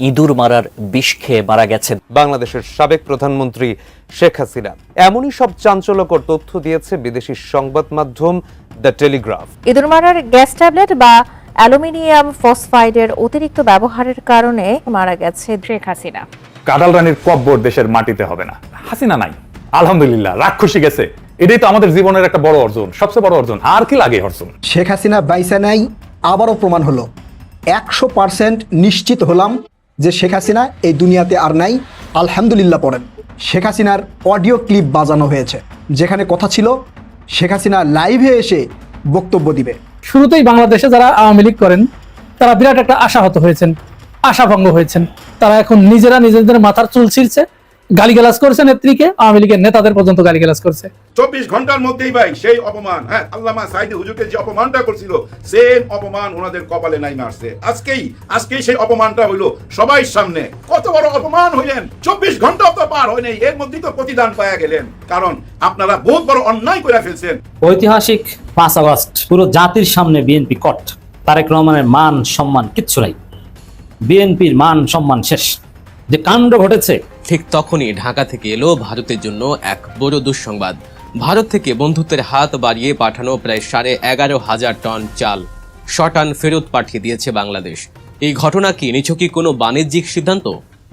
ইঁদুর মারার বিষ খেয়ে মারা গেছেন বাংলাদেশের সাবেক প্রধানমন্ত্রী শেখ হাসিনা। এমনই সব চাঞ্চল্যকর তথ্য দিয়েছে বিদেশি সংবাদ মাধ্যম দ্য টেলিগ্রাফ। ইঁদুর মারার গ্যাস ট্যাবলেট বা অ্যালুমিনিয়াম ফসফাইডের অতিরিক্ত ব্যবহারের কারণে মারা গেছে শেখ হাসিনা। কাঁঠাল রানীর কব্বর দেশের মাটিতে হবে না। হাসিনা নাই, আলহামদুলিল্লাহ, রাক্ষসী গেছে। এটাই তো আমাদের জীবনের একটা বড় অর্জন, সবচেয়ে বড় অর্জন। আর কি লাগে অর্জন? শেখ হাসিনা বাইসা নাই, আবারও প্রমাণ হলো। 100% নিশ্চিত হলাম যে শেখ হাসিনা এই দুনিয়াতে আর নাই। আলহামদুলিল্লাহ পড়েন। শেখ হাসিনার অডিও ক্লিপ বাজানো হয়েছে, যেখানে কথা ছিল শেখ হাসিনা লাইভে এসে বক্তব্য দিবে। শুরুতেই বাংলাদেশে যারা আওয়ামী লীগ করেন তারা বিরাট একটা আশাহত হয়েছেন, আশাভঙ্গ হয়েছেন। তারা এখন নিজেরা নিজেদের মাথার চুল ছিঁড়ছে, গালিগালাজ করছে নেত্রীকে, আওয়ামী লীগের নেতাদের পর্যন্ত গালিগালাজ করছে। 24 ঘন্টার মধ্যেই ভাই সেই অপমান, আল্লামা সাইদি হুজুরকে যে অপমানটা করছিল সেম অপমান ওনাদের কপালে নাই মারছে। আজকেই সেই অপমানটা হইলো সবাই সামনে। কত বড় অপমান হইলেন, 24 ঘন্টাও তো পার হয় নাই, এর মধ্যেই তো প্রতিদান পাওয়া গেলেন। কারণ আপনারা বহুত বড় অন্যায় করে ফেলছেন। ঐতিহাসিক 5 আগস্ট পুরো জাতির সামনে বিএনপি কট। তারেক রহমানের মান সম্মান কিচ্ছু নাই, বিএনপির মান সম্মান শেষ। যে কাণ্ড ঘটেছে, ঠিক তখনই ঢাকা থেকে এলো ভারতের জন্য এক বড় দুঃসংবাদ। ভারত থেকে বন্ধুত্বের হাত বাড়িয়ে পাঠানো প্রায় 11,500 টন চাল শটান ফেরত পাঠিয়ে দিয়েছে বাংলাদেশ। এই ঘটনা কি নিছকই কোনো বাণিজ্যিক সিদ্ধান্ত,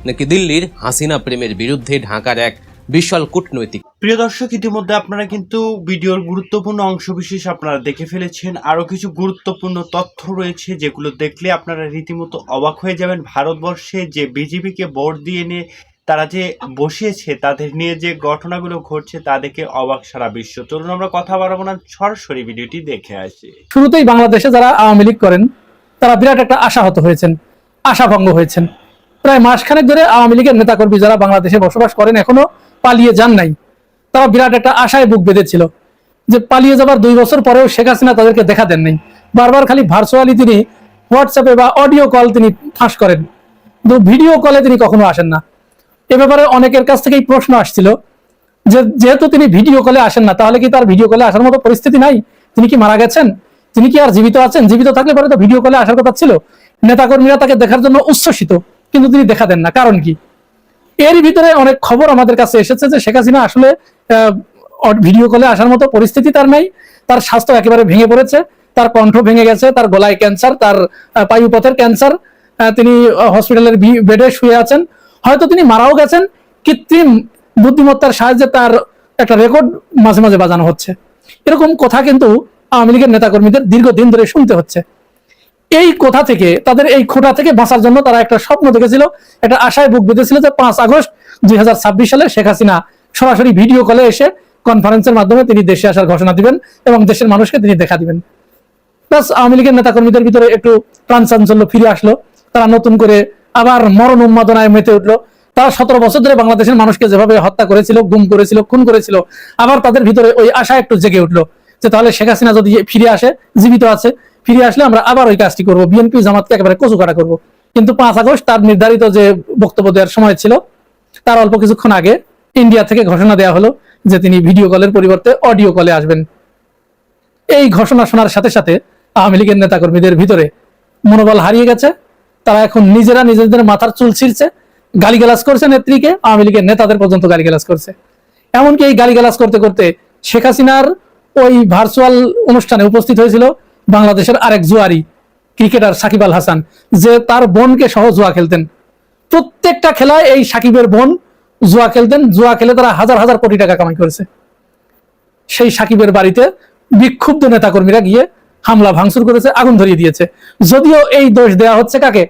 নাকি দিল্লির হাসিনা প্রেমের বিরুদ্ধে ঢাকার এক বিশাল কূটনৈতিক? প্রিয় দর্শক, ইতিমধ্যে আপনারা কিন্তু ভিডিওর গুরুত্বপূর্ণ অংশবিশেষ আপনারা দেখে ফেলেছেন। আরো কিছু গুরুত্বপূর্ণ তথ্য রয়েছে যেগুলো দেখলে আপনারা রীতিমতো অবাক হয়ে যাবেন। ভারতবর্ষে যে বিজেপিকে ভোট দিয়ে নিয়ে তারা যে বসিয়েছে, তাদের নিয়ে যে ঘটনাগুলো ঘটছে তা দেখে অবাক সারা বিশ্ব। চলুন আমরা কথা বাড়াবো না, সরাসরি ভিডিওটি দেখে আসি। শুরুতেই বাংলাদেশে যারা আওয়ামী লীগ করেন তারা বিরাট একটা আশাহত হয়েছেন, আশাভঙ্গ হয়েছেন। প্রায় মাসখানেক ধরে আওয়ামী লীগের নেতাকর্মী যারা বাংলাদেশে বসবাস করেন, এখনো পালিয়ে যান নাই, তারা বিরাট একটা আশায় বুক বেঁধেছিল যে পালিয়ে যাবার 2 বছর পরেও শেখ হাসিনা তাদেরকে দেখা দেন নাই। বারবার খালি ভার্চুয়ালি তিনি হোয়াটসঅ্যাপে বা অডিও কল তিনি ফাঁস করেন, কিন্তু ভিডিও কলে তিনি কখনো আসেন না। এ ব্যাপারে অনেকের কাছ থেকেই প্রশ্ন আসছিল যে যেহেতু তিনি ভিডিও কলে আসেন না, তাহলে কি তার ভিডিও কলে আসার মতো পরিস্থিতি নাই? তিনি কি মারা গেছেন? তিনি কি আর জীবিত আছেন? জীবিত থাকলে পরে তো ভিডিও কলে আসার কথা ছিল। নেতাকর্মীরা তাকে দেখার জন্য উচ্ছ্বসিত, কিন্তু তিনি দেখা দেন না। কারণ কি? এর ভিতরে অনেক খবর আমাদের কাছে এসেছে যে শেখ হাসিনা আসলে ভিডিও কলে আসার মতো পরিস্থিতি তার নাই। তার স্বাস্থ্য একেবারে ভেঙে পড়েছে, তার কণ্ঠ ভেঙে গেছে, তার গলায় ক্যান্সার, তার পায়ুপথের ক্যান্সার, তিনি হসপিটালের বেডে শুয়ে আছেন। হয়তো তিনি মারাও গেছেন, কৃত্রিম বুদ্ধিমত্তার সাহায্যে তার একটা রেকর্ড মাঝে মাঝে বাজানো হচ্ছে। এরকম কথা কিন্তু আওয়ামী লীগের নেতাকর্মীদের দীর্ঘদিন ধরে শুনতে হচ্ছে। এই কথা থেকে, তাদের এই খোঁটা থেকে বাঁচার জন্য তারা একটা স্বপ্ন দেখেছিল, একটা আশায় বুক বেঁধেছিল যে 5 আগস্ট 2026 সালে শেখ হাসিনা সরাসরি ভিডিও কলে এসে কনফারেন্সের মাধ্যমে তিনি দেশে আসার ঘোষণা দিবেন এবং দেশের মানুষকে তিনি দেখা দিবেন। প্লাস আওয়ামী লীগের নেতাকর্মীদের ভিতরে একটু প্রাণ চাঞ্চল্য ফিরে আসলো, তারা নতুন করে আবার মরণ উন্মাদনায় মেতে উঠলো। তারা 17 বছর ধরে বাংলাদেশের মানুষকে যেভাবে হত্যা করেছিল, গুম করেছিল, খুন করেছিল, আবার তাদের ভিতরে ওই আশা একটু জেগে উঠলো যে তাহলে শেখ হাসিনা যদি ফিরে আসে, জীবিত আছে, ফিরে আসলে আমরা আবার ওই কাজটি করবো, বিএনপি জামাতকে একেবারে কচু কাটা করবো। কিন্তু 5 আগস্ট তার নির্ধারিত যে বক্তব্য দেওয়ার সময় ছিল, তার অল্প কিছুক্ষণ আগে ইন্ডিয়া থেকে ঘোষণা দেওয়া হলো যে তিনি ভিডিও কলের পরিবর্তে অডিও কলে আসবেন। এই ঘোষণা শোনার সাথে সাথে আওয়ামী লীগের নেতাকর্মীদের ভিতরে মনোবল হারিয়ে গেছে। তারা এখন নিজেরা নিজেদের মাথার চুল ছিঁড়ছে, গালিগালাজ করছে নেত্রীকে, আওয়ামী লীগের নেতাদের পর্যন্ত গালিগালাজ করছে। এমনকি এই গালিগালাজ করতে করতে শেখ হাসিনার ওই ভার্চুয়াল অনুষ্ঠানে উপস্থিত হয়েছিল বাংলাদেশের আরেক জুয়ারি ক্রিকেটার সাকিব আল হাসান, যে তার বোনকে সহ জুয়া খেলতেন। প্রত্যেকটা খেলায় এই সাকিবের বোন জুয়া খেলতেন, জুয়া খেলে তারা হাজার হাজার কোটি টাকা কামাই করেছে। সেই সাকিবের বাড়িতে বিক্ষুব্ধ নেতাকর্মীরা গিয়ে হামলা ভাঙচুর করেছে, আগুন ধরিয়ে দিয়েছে। যদিও এই দোষ দেওয়া হচ্ছে কাকে?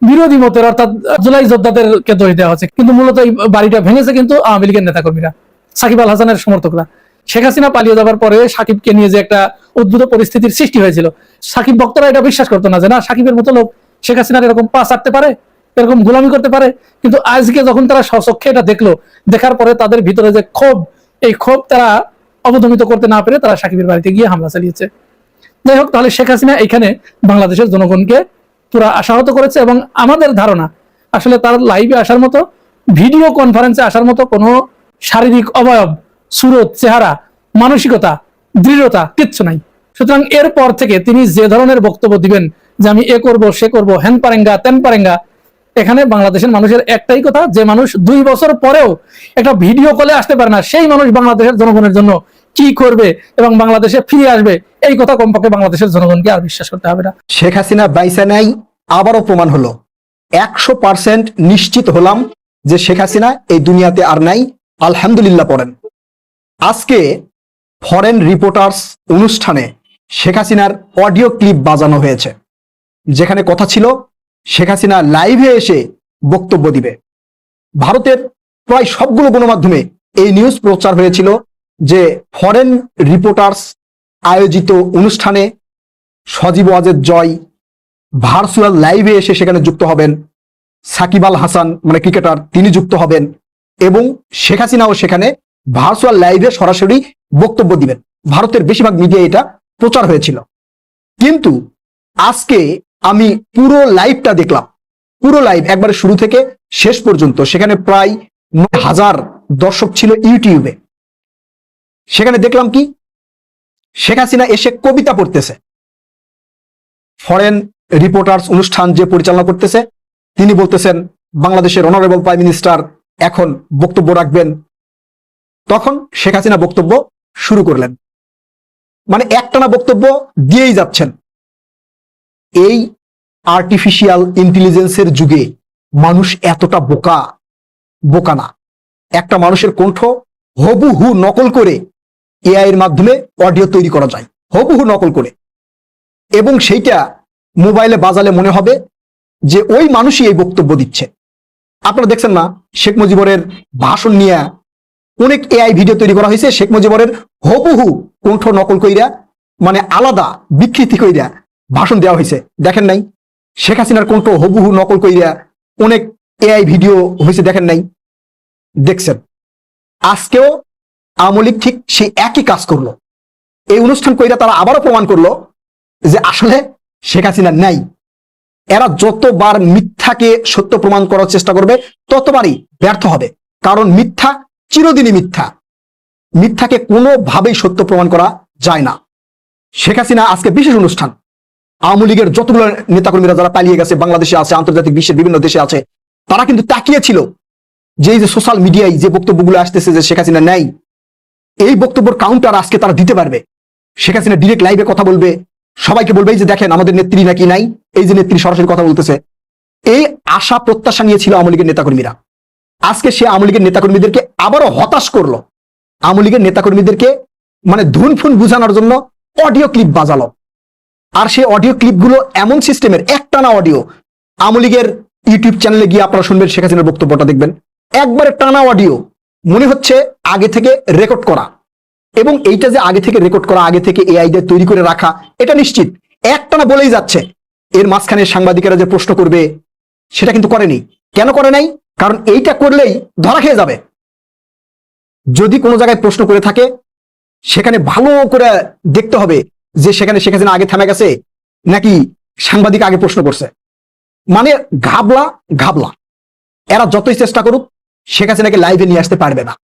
বিরোধী মতের, অর্থাৎ জুলাই যোদ্ধাদেরকে দোষ দেওয়া হচ্ছে, কিন্তু মূলত এই বাড়িটা ভেঙেছে কিন্তু আওয়ামী লীগের নেতাকর্মীরা, সাকিব আল হাসানের সমর্থকরা। শেখ হাসিনা পালিয়ে যাবার পরে সাকিবকে নিয়ে যে একটা উদ্ভূত পরিস্থিতির সৃষ্টি হয়েছিল, সাকিব ভক্তরা এটা বিশ্বাস করতো না যে না, সাকিবের মতো লোক শেখ হাসিনার এরকম পা চাটতে পারে, এরকম গোলামি করতে পারে। কিন্তু আজকে যখন তারা স্বচক্ষে এটা দেখলো, দেখার পরে তাদের ভিতরে যে ক্ষোভ, এই ক্ষোভ তারা অবদমিত করতে না পেরে তারা সাকিবের বাড়িতে গিয়ে হামলা চালিয়েছে। যাই হোক, তাহলে শেখ হাসিনা এখানে বাংলাদেশের জনগণকে পুরা আশাহত করেছে। এবং আমাদের ধারণা আসলে তার লাইভে আসার মতো, ভিডিও কনফারেন্সে আসার মতো কোনো শারীরিক অবয়ব, সুরত, চেহারা, মানসিকতা, দৃঢ়তা কিচ্ছু নাই। সুতরাং এরপর থেকে তিনি যে ধরনের বক্তব্য দিবেন যে আমি এ করবো, সে করবো, হ্যান পারেঙ্গা, তেন পারেঙ্গা, এখানে বাংলাদেশের মানুষের একটাই কথা, যে মানুষ 2 বছর পরেও একটা ভিডিও কলে আসতে পারে না, সেই মানুষ বাংলাদেশের জনগণের জন্য কি করবে এবং বাংলাদেশে ফিরে আসবে, এই কথা কমপক্ষে বাংলাদেশের জনগণকে আর বিশ্বাস করতে হবে না। শেখ হাসিনা বাইসা নাই, আবারও প্রমাণ হলো। 100% নিশ্চিত হলাম যে শেখ হাসিনা এই দুনিয়াতে আর নাই। আলহামদুলিল্লাহ পড়েন। আজকে ফরেন রিপোর্টার্স অনুষ্ঠানে শেখ হাসিনার অডিও ক্লিপ বাজানো হয়েছে, যেখানে কথা ছিল শেখ হাসিনা লাইভে এসে বক্তব্য দিবে। ভারতের প্রায় সবগুলো গণমাধ্যমে এই নিউজ প্রচার হয়েছিল যে ফরেন রিপোর্টার্স আয়োজিত অনুষ্ঠানে সজীব ওয়াজেদ জয় ভার্চুয়াল লাইভে এসে সেখানে যুক্ত হবেন, সাকিব আল হাসান মানে ক্রিকেটার তিনি যুক্ত হবেন, এবং শেখ হাসিনাও সেখানে ভার্চুয়াল লাইভে সরাসরি বক্তব্য দিবেন। ভারতের বেশিরভাগ মিডিয়া এটা প্রচার হয়েছিল। কিন্তু আজকে আমি পুরো লাইভটা দেখলাম, পুরো লাইভ একবারে শুরু থেকে শেষ পর্যন্ত। সেখানে প্রায় 9,000 দর্শক ছিল ইউটিউবে। সেখানে দেখলাম কি, শেখ হাসিনা এসে কবিতা পড়তেছে। ফরেন রিপোর্টার্স অনুষ্ঠান যে পরিচালনা করতেছে তিনি বলতেছেন বাংলাদেশের অনারেবল প্রাইম মিনিস্টার এখন বক্তব্য রাখবেন। তখন শেখ হাসিনা বক্তব্য শুরু করলেন, মানে একটানা বক্তব্য দিয়েই যাচ্ছেন। এই আর্টিফিশিয়াল ইন্টেলিজেন্সের যুগে মানুষ এতটা বোকা না। একটা মানুষের কণ্ঠ হুবহু নকল করে এআই এর মাধ্যমে অডিও তৈরি করা যায়, হুবহু নকল করে, এবং সেইটা মোবাইলে বাজালে মনে হবে যে ওই মানুষই এই বক্তব্য দিচ্ছে। আপনারা দেখছেন না, শেখ মুজিবুরের ভাষণ নিয়ে অনেক এআই ভিডিও তৈরি করা হয়েছে, শেখ মুজিবুরের হুবহু কণ্ঠ নকল কইরা, মানে আলাদা বিকৃতি কইরা ভাষণ দেওয়া হয়েছে। দেখেন নাই? শেখ হাসিনার কণ্ঠ হুবহু নকল কইরা অনেক এআই ভিডিও হয়েছে, দেখেন নাই? দেখছেন। আজকেও আওয়ামী লীগ ঠিক সেই একই কাজ করলো। এই অনুষ্ঠান কইরা তারা আবারও প্রমাণ করলো যে আসলে শেখ হাসিনা নাই। এরা যতবার মিথ্যাকে সত্য প্রমাণ করার চেষ্টা করবে ততবারই ব্যর্থ হবে, কারণ মিথ্যা চিরদিনই মিথ্যা। মিথ্যাকে কোনোভাবেই সত্য প্রমাণ করা যায় না। শেখ হাসিনা আজকে বিশেষ অনুষ্ঠান, আওয়ামী লীগের যতগুলো নেতাকর্মীরা যারা পালিয়ে গেছে, বাংলাদেশে আছে, আন্তর্জাতিক বিশ্বের বিভিন্ন দেশে আছে, তারা কিন্তু তাকিয়েছিল যে এই যে সোশ্যাল মিডিয়ায় যে বক্তব্যগুলো আসতেছে যে শেখ হাসিনা নাই, এই বক্তব্যের কাউন্টার আজকে তারা দিতে পারবে। শেখ হাসিনা ডিরেক্ট লাইভে কথা বলবে, সবাইকে বলবে যে দেখেন আমাদের নেত্রী নাকি নাই, এই যে নেত্রী সরাসরি কথা বলতেছে। এই আশা প্রত্যাশা নিয়েছিল আওয়ামী লীগের নেতাকর্মীরা। আজকে সে আওয়ামী লীগের নেতাকর্মীদেরকে আবারও হতাশ করলো। আওয়ামী লীগের নেতাকর্মীদেরকে মানে ধুন ফুন বুঝানোর জন্য অডিও ক্লিপ বাজালো। আর সেই অডিও ক্লিপগুলো এমন সিস্টেমের, একটানা অডিও। আওয়ামী লীগের ইউটিউব চ্যানেলে গিয়ে আপনারা শুনবেন শেখ হাসিনার বক্তব্যটা দেখবেন, একবারে টানা অডিও, মনে হচ্ছে আগে থেকে রেকর্ড করা। এবং এইটা যে আগে থেকে রেকর্ড করা, আগে থেকে এআই দিয়ে তৈরি করে রাখা, এটা নিশ্চিত একটানা বলেই যাচ্ছে। এর মাঝখানে সাংবাদিকেরা যে প্রশ্ন করবে সেটা কিন্তু করেনি। কেন করে নাই? কারণ এইটা করলেই ধরা খেয়ে যাবে। যদি কোনো জায়গায় প্রশ্ন করে থাকে সেখানে ভালো করে দেখতে হবে যে সেখানে শেখ হাসিনা আগে থেমে গেছে নাকি সাংবাদিক আগে প্রশ্ন করছে। মানে ঘাবলা। এরা যতই চেষ্টা করুক শেখ হাসিনাকে লাইভে নিয়ে আসতে পারবে না,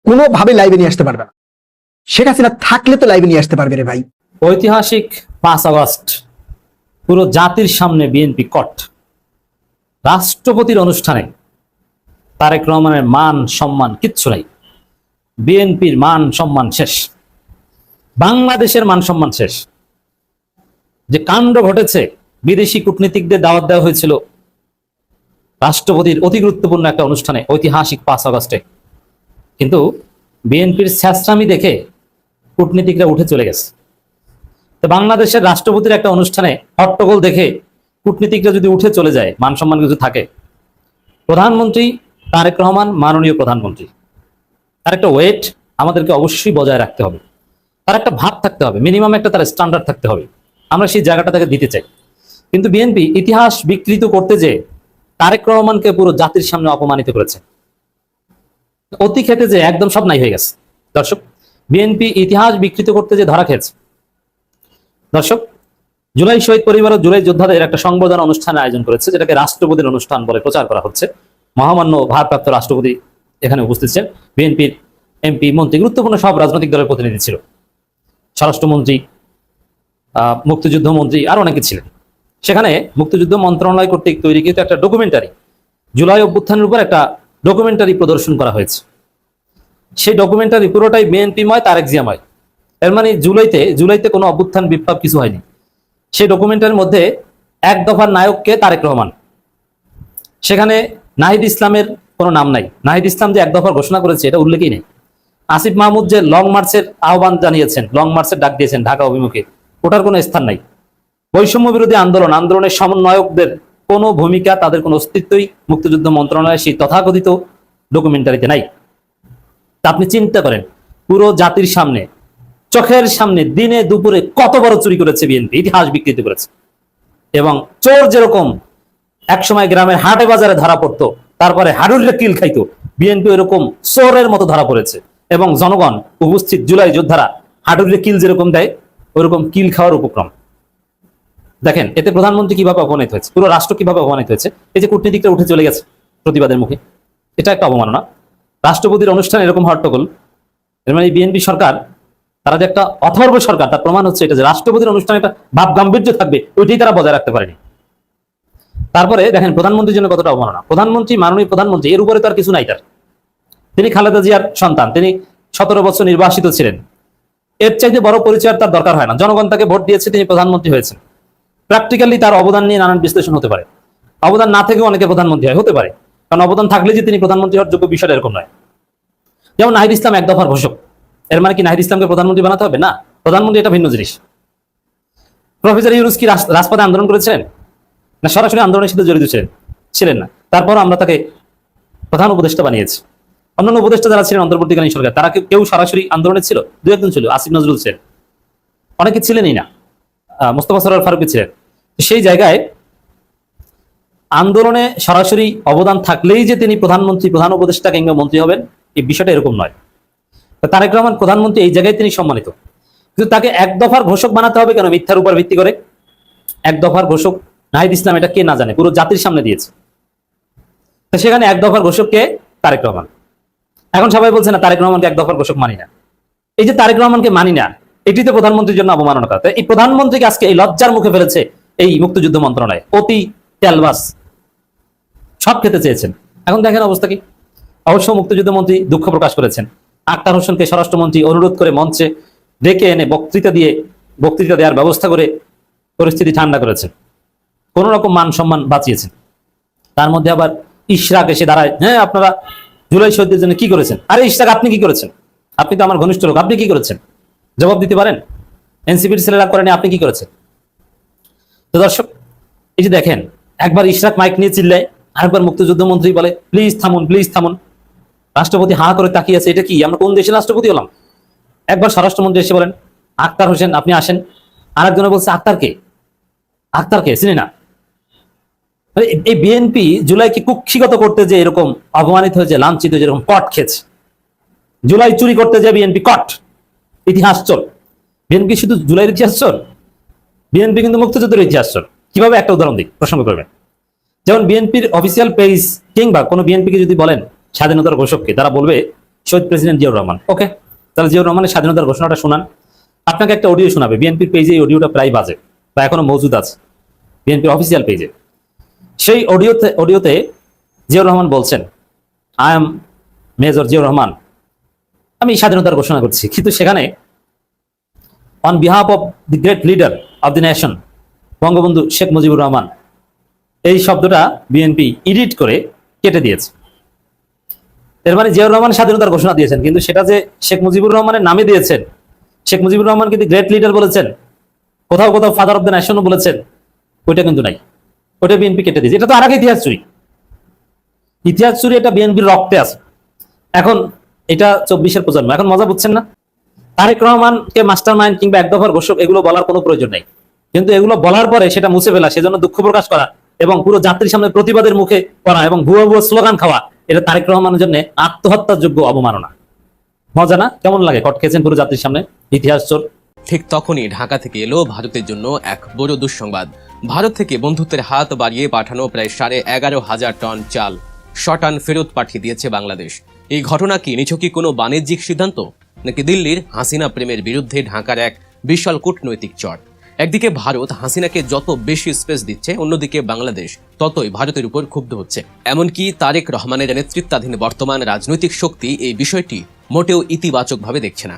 কোনোভাবে লাইভে নিয়ে আসতে পারবে না। শেখ হাসিনা থাকলে তো লাইভে নিয়ে আসতে পারবে রে ভাই। ঐতিহাসিক 5 আগস্ট পুরো জাতির সামনে বিএনপি কট। রাষ্ট্রপতির অনুষ্ঠানে তারেক রহমানের মান সম্মান কিচ্ছু নাই। বিএনপির মান সম্মান শেষ, বাংলাদেশের মান সম্মান শেষ। যে কাণ্ড ঘটেছে, বিদেশি কূটনীতিকদের দাওয়াত দেওয়া হয়েছিল রাষ্ট্রপতির অতি গুরুত্বপূর্ণ একটা অনুষ্ঠানে ঐতিহাসিক 5 আগস্টে, কিন্তু বিএনপির স্যাঁচরামি দেখে কূটনীতিকরা উঠে চলে গেছে। তো বাংলাদেশের রাষ্ট্রপতির একটা অনুষ্ঠানে হট্টগোল দেখে কূটনীতিকরা যদি উঠে চলে যায়, মান সম্মান কিছু থাকে। প্রধানমন্ত্রী তারেক রহমান মাননীয় প্রধানমন্ত্রী, তার একটা ওয়েট আমাদেরকে অবশ্যই বজায় রাখতে হবে, তার একটা ভাব থাকতে হবে, মিনিমাম একটা তার স্ট্যান্ডার্ড থাকতে হবে। আমরা সেই জায়গাটা তাকে দিতে চাই। কিন্তু বিএনপি ইতিহাস বিকৃত করতে যে তারেক রহমানকে পুরো জাতির সামনে অপমানিত করেছে, অতি খেতে যে একদম সব নাই হয়ে গেছে। দর্শক, বিএনপি ইতিহাস বিকৃত করতে যে ধরা খেয়েছে। দর্শক, জুলাই শহীদ পরিবার ও জুলাই যোদ্ধাদের একটা সংবর্ধনা অনুষ্ঠানের আয়োজন করেছে, যেটাকে রাষ্ট্রপতির অনুষ্ঠান বলে প্রচার করা হচ্ছে। মহামান্য ভারপ্রাপ্ত রাষ্ট্রপতি এখানে উপস্থিত ছিলেন, বিএনপির এমপি, মন্ত্রী, গুরুত্বপূর্ণ সব রাজনৈতিক দলের প্রতিনিধি ছিল, স্বরাষ্ট্রমন্ত্রী, মুক্তিযুদ্ধ মন্ত্রী, আর অনেকে ছিলেন। সেখানে মুক্তিযুদ্ধ মন্ত্রণালয় কর্তৃক তৈরিকৃত একটা ডকুমেন্টারি জুলাই অভ্যুত্থানের উপর একটা ডকুমেন্টারি প্রদর্শন করা হয়েছে। সেই ডকুমেন্টারি পুরোটাই বিএনপিময়, তারেক জিয়াময়। এর মানে জুলাইতে কোনো অভ্যুত্থান বিপ্লব কিছু হয়নি। সেই ডকুমেন্টারির মধ্যে এক দফার নায়ককে তারেক রহমান, সেখানে নাহিদ ইসলামের কোনো নাম নাই। নাহিদ ইসলাম যে এক দফার ঘোষণা করেছে এটা উল্লেখই নেই। আসিফ মাহমুদ যে লং মার্চের আহ্বান জানিয়েছেন, লং মার্চের ডাক দিয়েছেন ঢাকা অভিমুখে, ওটার কোনো স্থান নাই। বৈষম্য বিরোধী আন্দোলনের সমন্বয়কদের কোনো ভূমিকা, তাদের কোনো অস্তিত্বই মুক্তিযুদ্ধ মন্ত্রণালয়ের সেই তথাকথিত ডকুমেন্টারিতে নাই। তা আপনি চিন্তা করেন, পুরো জাতির সামনে, চোখের সামনে দিনে দুপুরে কত বড় চুরি করেছে বিএনপি, ইতিহাস বিকৃত করেছে। এবং চোর যেরকম একসময় গ্রামের হাটে বাজারে ধরা পড়তো, তারপরে হাডুরে কিল খাইতো, বিএনপি এরকম চোরের মতো ধরা পড়েছে। এবং জনগণ উপস্থিত জুলাই যোদ্ধারা হাডুরে কিল যেরকম দেয়, ওইরকম কিল খাওয়ার উপক্রম। দেখেন এতে প্রধানমন্ত্রী কিভাবে অপমানিত হয়েছে, পুরো রাষ্ট্র কিভাবে অপমানিত হয়েছে। এই যে কূটনীতিকরা উঠে চলে গেছে প্রতিবাদের মুখে, এটা একটা অবমাননা। রাষ্ট্রপতির অনুষ্ঠানে এরকম হট্টগোল। এর মানে বিএনপি সরকার, তারা যে একটা অথর্ব সরকার, তার প্রমাণ হচ্ছে এটা যে রাষ্ট্রপতির অনুষ্ঠানে একটা ভাব গাম্ভীর্য থাকবে, ওইটাই তারা বজায় রাখতে পারেনি। তারপরে দেখেন প্রধানমন্ত্রীর জন্য কতটা অবমাননা। প্রধানমন্ত্রী, মাননীয় প্রধানমন্ত্রী, এর উপরে তো আর কিছু নাই তার। তিনি খালেদা জিয়ার সন্তান, তিনি 17 বছর নির্বাসিত ছিলেন। এর চাইতে বড় পরিচয় তার দরকার হয় না। জনগণ তাকে ভোট দিয়েছে, তিনি প্রধানমন্ত্রী হয়েছেন। প্র্যাকটিক্যালি তার অবদান নিয়ে নানান বিশ্লেষণ হতে পারে। অবদান না থেকেও অনেকে প্রধানমন্ত্রী হতে পারে, কারণ অবদান থাকলে যে তিনি প্রধানমন্ত্রী হওয়ার যোগ্য, বিষয়টা এরকম নয়। যেমন নাহিদ ইসলাম এক দফার ঘোষক, এর মানে কি নাহিদ ইসলামকে প্রধানমন্ত্রী বানাতে হবে? না, প্রধানমন্ত্রী এটা ভিন্ন জিনিস। প্রফেসর ইউনূস কি রাজপথে আন্দোলন করেছিলেন? না, সরাসরি আন্দোলনের সাথে জড়িত ছিলেন না। তারপর আমরা তাকে প্রধান উপদেষ্টা বানিয়েছি। অন্যান্য উপদেষ্টা যারা ছিলেন অন্তর্বর্তীকালীন সরকার, তারা কেউ সরাসরি আন্দোলনে ছিল? দু একজন ছিল, আসিফ নজরুল ছিলেন, অনেকে ছিলেনই না, মোস্তফা সরোয়ার ফারুকী ছিলেন। সেই জায়গায় আন্দোলনে সরাসরি অবদান থাকলেই যে তিনি প্রধানমন্ত্রী, প্রধান উপদেষ্টা কিংবা মন্ত্রী হবেন, এই বিষয়টা এরকম নয়। তারেক রহমান প্রধানমন্ত্রী, এই জায়গায় তিনি সম্মানিত। কিন্তু তাকে এক দফার ঘোষক বানাতে হবে কেন? মিথ্যার উপর ভিত্তি করে এক দফার ঘোষক নাহিদ ইসলাম, এটা কে না জানে, পুরো জাতির সামনে দিয়েছে। তো সেখানে এক দফার ঘোষক কে? তারেক রহমান। এখন সবাই বলছে না তারেক রহমানকে এক দফার ঘোষক মানি না। এই যে তারেক রহমানকে মানি না, এটি তো প্রধানমন্ত্রীর জন্য অবমাননা করা। এই প্রধানমন্ত্রীকে আজকে এই লজ্জার মুখে ফেলেছে এই মুক্তিযুদ্ধ মন্ত্রণালয়, অতি তেলবাস, সব খেতে চেয়েছেন। এখন দেখেন অবস্থা কি। অবশ্য মুক্তিযুদ্ধ মন্ত্রী দুঃখ প্রকাশ করেছেন। আক্তার হোসেনকে স্বরাষ্ট্রমন্ত্রী অনুরোধ করে মঞ্চে ডেকে এনে বক্তৃতা দেওয়ার ব্যবস্থা করে পরিস্থিতি ঠান্ডা করেছেন, কোন রকম মান সম্মান বাঁচিয়েছেন। তার মধ্যে আবার ইশরাক এসে দাঁড়ায়, হ্যাঁ আপনারা জুলাই শহীদদের জন্য কি করেছেন? আরে ইশরাক, আপনি কি করেছেন? আপনি তো আমার ঘনিষ্ঠ লোক, আপনি কি করেছেন? জবাব দিতে পারেন। এনসিপির ছেলেরা করেনি, আপনি কি করেছেন? তো দর্শক, এই যে দেখেন, একবার ইশরাক মাইক নিয়ে চিল্লায়, আরেকবার মুক্তিযুদ্ধ মন্ত্রী বলে প্লিজ থামুন, প্লিজ থামুন। রাষ্ট্রপতি হা করে তাকিয়ে আছে, এটা কি, আমরা কোন দেশের রাষ্ট্রপতি হলাম? একবার স্বরাষ্ট্রমন্ত্রী এসে বলেন আক্তার হোসেন আপনি আসেন, আরেকজনে বলছে আক্তার কে চিনি না। এই বিএনপি জুলাইকে কুক্ষিগত করতে যে এরকম অপমানিত হয়েছে, লাঞ্ছিত হয়েছে, এরকম কট খেয়েছে। জুলাই চুরি করতে যে বিএনপি কট, ইতিহাস চোর। বিএনপি শুধু জুলাইয়ের ইতিহাস চোর, বিএনপি কিন্তু মুক্তিযুদ্ধের ইতিহাস চোর। কিভাবে? একটা উদাহরণ দিই, প্রসঙ্গ করবেন। যেমন বিএনপির অফিসিয়াল পেজ কিংবা কোনো বিএনপিকে যদি বলেন স্বাধীনতার ঘোষককে, তারা বলবে শহীদ প্রেসিডেন্ট জিয়াউর রহমান। ওকে, তাহলে জিয়াউর রহমানের স্বাধীনতার ঘোষণাটা শোনান। আপনাকে একটা অডিও শোনাবে, বিএনপির পেজে এই অডিওটা প্রায় বাজে বা এখনো মজুদ আছে বিএনপির অফিসিয়াল পেজে। সেই অডিওতে জিয়াউর রহমান বলছেন, I am major Ziaur Rahman, আমি স্বাধীনতার ঘোষণা করছি। কিন্তু সেখানে on behalf of the great leader of the nation Bangabandhu Sheikh Mujibur Rahman, এই শব্দটা বিএনপি এডিট করে কেটে দিয়েছে। এর মানে জিয়াউর রহমান স্বাধীনতার ঘোষণা দিয়েছেন, কিন্তু সেটা যে শেখ মুজিবুর রহমানের নামে দিয়েছেন, শেখ মুজিবুর রহমান কিন্তু গ্রেট লিডার বলেছেন, কোথাও কোথাও ফাদার অফ দ্য নেশনও বলেছেন, ওইটা কিন্তু নাই, ওইটা বিএনপি কেটে দিয়েছে। এটা তো আর আগে ইতিহাস চুরি, এটা বিএনপির রক্তে আছে। এখন এটা 24-এর প্রজন্ম, এখন মজা বুঝছেন না? তারেক রহমানকে মাস্টার মাইন্ড কিংবা এক দফার ঘোষক এগুলো বলার কোনো প্রয়োজন নেই, কিন্তু এগুলো বলার পরে সেটা মুছে ফেলা, সেজন্য দুঃখ প্রকাশ করা এবং পুরো জাতির সামনে প্রতিবাদের মুখে করা এবং ভুয়া স্লোগান খাওয়া, এটা তারেক রহমানের জন্য আত্মহত্যার যোগ্য অবমাননা। মজা না? কেমন লাগে? কট খেয়েছেন পুরো জাতির সামনে, ইতিহাস চোর। ঠিক তখনই ঢাকা থেকে এলো ভারতের জন্য এক বড় দুঃসংবাদ। ভারত থেকে বন্ধুত্বের হাত বাড়িয়ে পাঠানো প্রায় 11,500 টন চাল শটান ফেরত পাঠিয়ে দিয়েছে বাংলাদেশ। এই ঘটনা কি নিছকই কোনো বাণিজ্যিক সিদ্ধান্ত, নাকি দিল্লির হাসিনা প্রেমের বিরুদ্ধে ঢাকার এক বিশাল কূটনৈতিক চট? একদিকে ভারত হাসিনাকে যত বেশি স্পেস দিচ্ছে, অন্যদিকে বাংলাদেশ ততই ভারতের উপর ক্ষুব্ধ হচ্ছে। এমনকি তারেক রহমানের নেতৃত্বাধীন বর্তমান রাজনৈতিক শক্তি এই বিষয়টি মোটেও ইতিবাচকভাবে দেখছে না।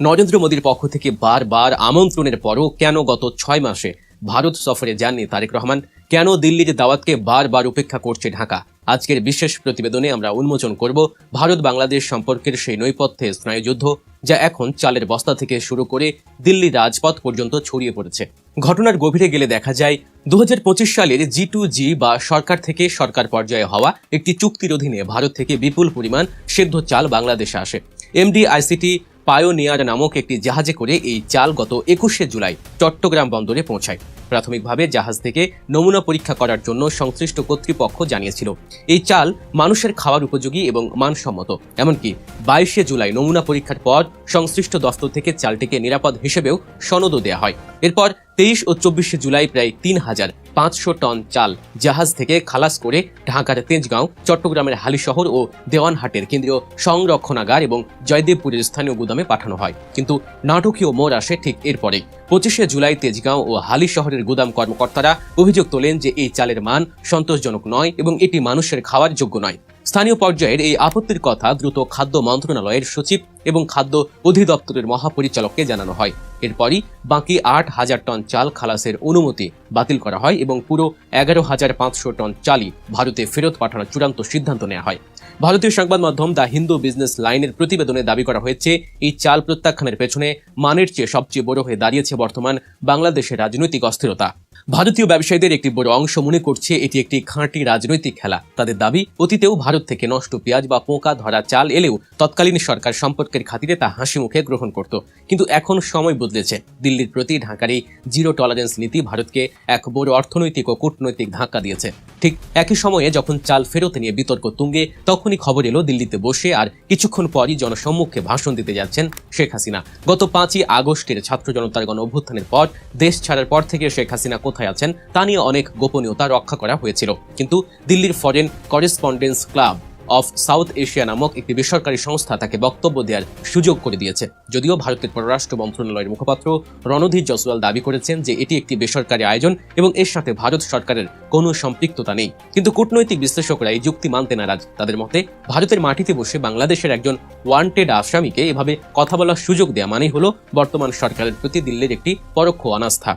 নরেন্দ্র মোদীর পক্ষ থেকে বারবার আমন্ত্রণের পরও কেন গত 6 মাসে ভারত সফরে যাননি তারেক রহমান? কেন দিল্লির দাওয়াতকে বারবার উপেক্ষা করছে ঢাকা? আজকের বিশেষ প্রতিবেদনে আমরা উন্মোচন করব ভারত বাংলাদেশ সম্পর্কের সেই নৈপথ্যে স্নায়ুযুদ্ধ যা এখন চালের বস্তা থেকে শুরু করে দিল্লি রাজপথ পর্যন্ত ছড়িয়ে পড়েছে। ঘটনার গভীরে গেলে দেখা যায় 2025 সালের G2G বা সরকার থেকে সরকার পর্যায়ে হওয়া একটি চুক্তির অধীনে ভারত থেকে বিপুল পরিমাণ সেদ্ধ চাল বাংলাদেশে আসে। MD-ICT পায়োনিয়ার নামক একটি জাহাজে করে এই চাল গত 21শে জুলাই চট্টগ্রাম বন্দরে পৌঁছায়। প্রাথমিকভাবে জাহাজ থেকে নমুনা পরীক্ষা করার জন্য সংশ্লিষ্ট কর্তৃপক্ষ জানিয়েছিল এই চাল মানুষের খাওয়ার উপযোগী এবং মানসম্মত। এমনকি 22শে জুলাই নমুনা পরীক্ষার পর সংশ্লিষ্ট দফতর থেকে চালটিকে নিরাপদ হিসেবেও সনদও দেওয়া হয়। এরপর 23 ও 24শে জুলাই প্রায় 3500 টন চাল জাহাজ থেকে খালাস করে ঢাকার তেজগাঁও, চট্টগ্রামের হালিশহর ও দেওয়ানহাটের কেন্দ্রীয় সংরক্ষণাগার এবং জয়দেবপুরের স্থানীয় গুদামে পাঠানো হয়। কিন্তু নাটকীয় মোড় আসে ঠিক এরপরে। 25শে জুলাই তেজগাঁও ও হালিশহরের গুদাম কর্মকর্তারা অভিযোগ তোলেন যে এই চালের মান সন্তোষজনক নয় এবং এটি মানুষের খাওয়ার যোগ্য নয়। স্থানীয় পর্যায়ের এই আপত্তির কথা দ্রুত খাদ্য মন্ত্রণালয়ের সচিব এবং খাদ্য অধিদপ্তরের মহাপরিচালককে জানানো হয়। এরপরই বাকি 8000 টন চাল খালাসের অনুমতি বাতিল করা হয় এবং পুরো 11500 টন চালই ভারতে ফেরত পাঠানোর চূড়ান্ত সিদ্ধান্ত নেওয়া হয়। ভারতীয় সংবাদ মাধ্যম দ্য হিন্দু বিজনেস লাইনের প্রতিবেদনে দাবি করা হয়েছে এই চাল প্রত্যাখ্যানের পেছনে মানের চেয়ে সবচেয়ে বড় হয়ে দাঁড়িয়েছে বর্তমান বাংলাদেশের রাজনৈতিক অস্থিরতা। ভারতীয় ব্যবসায়ীদের একটি বড় অংশ মনে করছে এটি একটি খাঁটি রাজনৈতিক খেলা। তাদের দাবি, অতীতেও ভারত থেকে নষ্ট পেঁয়াজ বা পোকা ধরা চাল এলেও তৎকালীন সরকার সম্পর্কের খাতিরে তা হাসি মুখে গ্রহণ করত। কিন্তু এখন সময় বদলেছে। দিল্লির প্রতি ঢাকার এই জিরো টলারেন্স নীতি ভারতকে এক বড় অর্থনৈতিক ও কূটনৈতিক ধাক্কা দিয়েছে। ঠিক একই সময়ে যখন চাল ফেরত নিয়ে বিতর্ক তুঙ্গে, তখনই খবর এলো দিল্লিতে বসে আর কিছুক্ষণ পরই জনসম্মুখে ভাষণ দিতে যাচ্ছেন শেখ হাসিনা। গত 5ই আগস্টের ছাত্র জনতার গণ অভ্যুত্থানের পর দেশ ছাড়ার পর থেকে শেখ হাসিনা কোথায় আছেন তা নিয়ে অনেক গোপনীয়তা রক্ষা করা হয়েছিল। কিন্তু দিল্লির foreign correspondence club of south Asia নামক একটি বেসরকারি সংস্থা তাকে বক্তব্য দেওয়ার সুযোগ করে দিয়েছে। যদিও ভারতের পররাষ্ট্র মন্ত্রণালয়ের মুখপাত্র রণধীর জয়সওয়াল দাবি করেছেন যে এটি একটি বেসরকারি আয়োজন এবং এর সাথে ভারত সরকারের কোনো সম্পৃক্ততা নেই। কিন্তু কূটনৈতিক বিশ্লেষকরা এই যুক্তি মানতে নারাজ। তাদের মতে ভারতের মাটিতে বসে বাংলাদেশের একজন ওয়ান্টেড আসামিকে এভাবে কথা বলার সুযোগ দেওয়া মানেই হলো বর্তমান সরকারের প্রতি দিল্লির একটি পরোক্ষ অনাস্থা।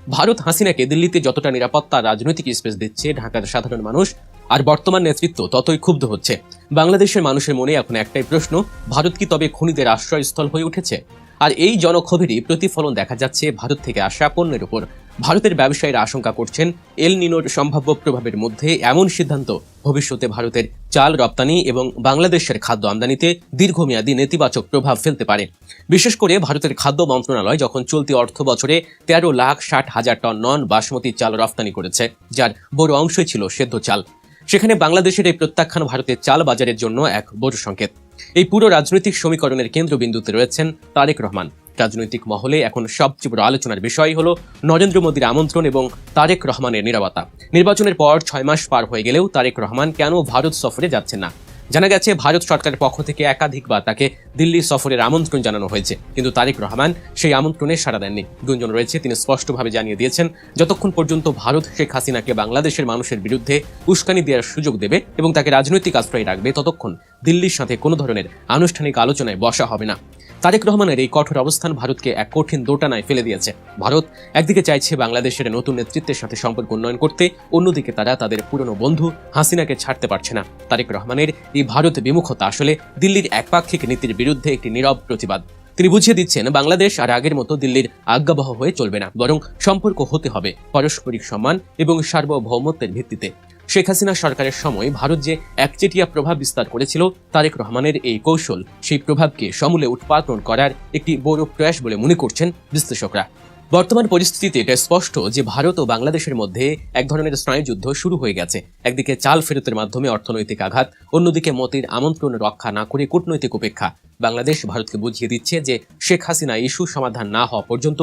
ভারত হাসিনাকে দিল্লিতে যতটা নিরাপত্তা রাজনৈতিক স্পেস দিচ্ছে, ঢাকার সাধারণ মানুষ আর বর্তমান নেতৃত্ব ততই ক্ষুব্ধ হচ্ছে। বাংলাদেশের মানুষের মনে এখন একটাই প্রশ্ন, ভারত কি তবে খুনিদের আশ্রয়স্থল হয়ে উঠেছে? আর এই জনক্ষোভেরই প্রতিফলন দেখা যাচ্ছে ভারত থেকে আসা পণ্যের উপর। ভারতের ব্যবসায়ীরা আশঙ্কা করছেন এল নিনোর সম্ভাব্য প্রভাবের মধ্যে এমন সিদ্ধান্ত ভবিষ্যতে ভারতের চাল রপ্তানি এবং বাংলাদেশের খাদ্য আমদানিতে দীর্ঘমেয়াদী নেতিবাচক প্রভাব ফেলতে পারে। বিশেষ করে ভারতের খাদ্য মন্ত্রণালয় যখন চলতি অর্থ বছরে 13,60,000 টন নন বাসমতি চাল রপ্তানি করেছে, যার বড় অংশই ছিল সেদ্ধ চাল। সেখানে বাংলাদেশের এই প্রত্যাখ্যান ভারতের চাল বাজারের জন্য এক বড় সংকেত। এই পুরো রাজনৈতিক সমীকরণের কেন্দ্রবিন্দুতে রয়েছেন তারেক রহমান। রাজনৈতিক মহলে এখন সবচেয়ে বড় আলোচনার বিষয় হলো নরেন্দ্র মোদীর আমন্ত্রণ এবং তারেক রহমানের নিরাপত্তা। নির্বাচনের পর 6 মাস পার হয়ে গেলেও তারেক রহমান কেন ভারত সফরে যাচ্ছেন না? জানা গেছে ভারত সরকারের পক্ষ থেকে একাধিকবার তাকে দিল্লি সফরের আমন্ত্রণ জানানো হয়েছে, কিন্তু তারেক রহমান সেই আমন্ত্রণে সাড়া দেননি। গুঞ্জন রয়েছে তিনি স্পষ্টভাবে জানিয়ে দিয়েছেন যতক্ষণ পর্যন্ত ভারত শেখ হাসিনাকে বাংলাদেশের মানুষের বিরুদ্ধে উস্কানি দেওয়ার সুযোগ দেবে এবং তাকে রাজনৈতিক আশ্রয় রাখবে, ততক্ষণ দিল্লির সাথে কোনো ধরনের আনুষ্ঠানিক আলোচনায় বসা হবে না। তারেক রহমানের এই কঠোর অবস্থান ভারতকে এক কঠিন দোটানায় ফেলে দিয়েছে। ভারত একদিকে চাইছে বাংলাদেশের নতুন নেতৃত্বের সাথে সম্পর্ক উন্নয়ন করতে, অন্যদিকে তারা তাদের পুরনো বন্ধু হাসিনাকে ছাড়তে পারছে না। তারেক রহমানের এই ভারত বিমুখতা আসলে দিল্লির একপাক্ষিক নীতির বিরুদ্ধে একটি নীরব প্রতিবাদ। তিনি বুঝিয়ে দিচ্ছেন বাংলাদেশ আর আগের মতো দিল্লির আজ্ঞাবহ হয়ে চলবে না, বরং সম্পর্ক হতে হবে পারস্পরিক সম্মান এবং সার্বভৌমত্বের ভিত্তিতে। শেখ হাসিনা সরকারের সময় ভারত যে একচেটিয়া প্রভাব বিস্তার করেছিল, তারেক রহমানের এই কৌশল সেই প্রভাবকে সমূলে উৎপাদন করার একটি বড় প্রয়াস বলে মনে করছেন বিশ্লেষকরা। বর্তমান পরিস্থিতিতে এটা স্পষ্ট যে ভারত ও বাংলাদেশের মধ্যে এক ধরনের স্নায়ুযুদ্ধ শুরু হয়ে গেছে। একদিকে চাল ফেরতের মাধ্যমে অর্থনৈতিক আঘাত, অন্যদিকে মোদির আমন্ত্রণ রক্ষা না করে কূটনৈতিক উপেক্ষা। বাংলাদেশ ভারতকে বুঝিয়ে দিচ্ছে যে শেখ হাসিনা ইস্যু সমাধান না হওয়া পর্যন্ত